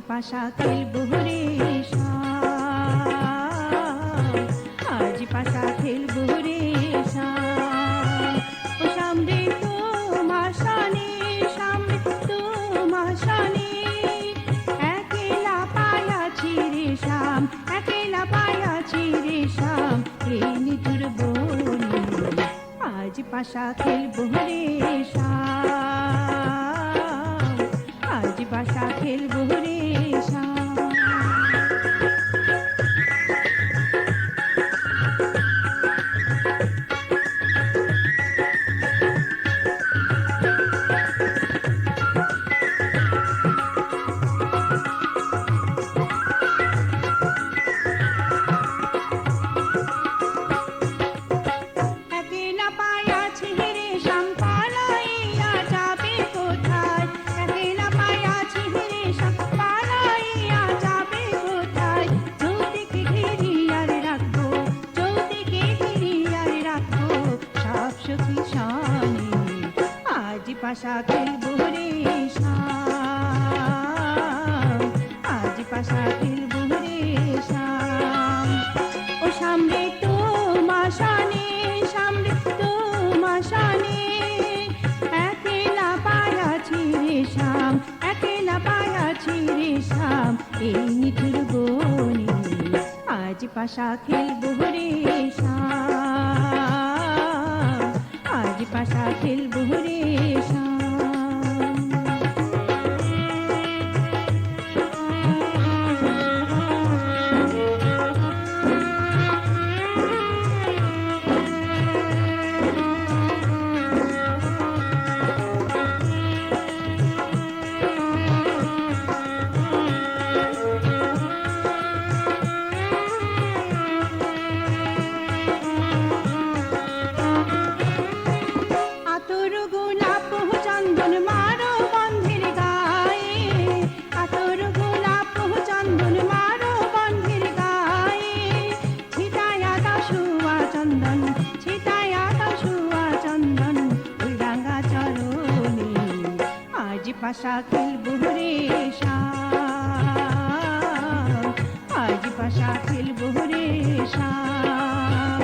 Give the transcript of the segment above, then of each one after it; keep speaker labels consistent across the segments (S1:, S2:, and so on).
S1: পাশা খেলবো রে শাম, আজ পাশা খেলবো রে শাম। ও সামনে তোমার শানে, সামনে তোমার শানে, একেলা পায়াছি রে শাম, একেলা পায়াছি রে শাম। এই নিঠুর বনে আজ পাশা খেলবো রে শাম, আজ পাশা খেলবো রে শাম। পাশা খেলবো রে শাম, আজ পাশা খেলবো রে শাম। ও সামনে তোমার শানে, সামনে তোমার শানে, একেলা পায়াছি রে শাম, একেলা পায়াছি রে শাম। এই নিঠুর বনে আজ পাশা খেলবো রে শাম, আজ পাশা খেলবো রে শাম। পাশা খেলবো রে শাম, আজ পাশা খেলবো রে শাম।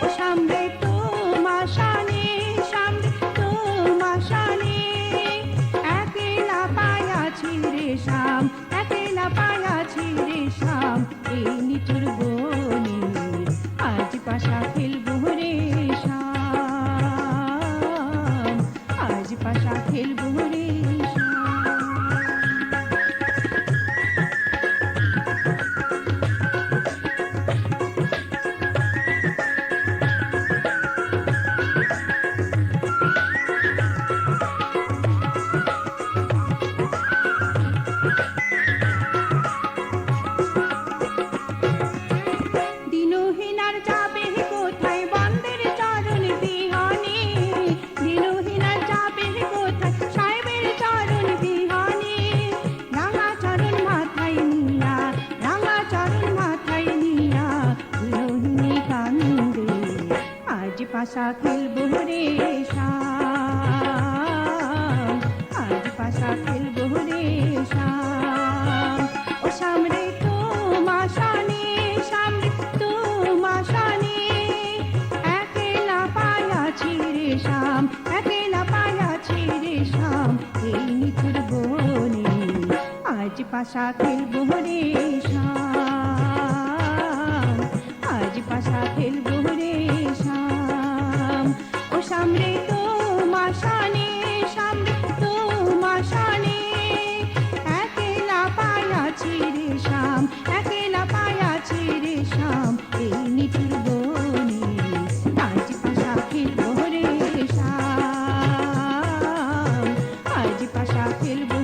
S1: ও সামনে তোমার শানে, সামনে তোমার শানে, একেলা পায়াছি রে শাম, একেলা পায়াছি রে শাম। এই নিঠুর বনে আজ পাশা খেলবো রে শাম, আজ পাশা খেলবো রে শাম। পাশা খেলবো রে শাম, আজ পাশা খেলবো রে শাম। ও সামনে তোমার শানে, সামনে তোমার শানে, একেলা পায়াছি রে শাম, একেলা পায়াছি রে শাম। এই নিঠুর বনে আজ পাশা খেলবো রে শাম, আজ পাশা খেলবো রে শাম। ও সামনে তোমার শানে, সামনে তোমার শানে, একেলা পায়াছি রে শাম, একেলা পায়াছি রে শাম। এই নিঠুর বনে আজ পাশা খেলবো রে শাম, আজ পাশা খেলবো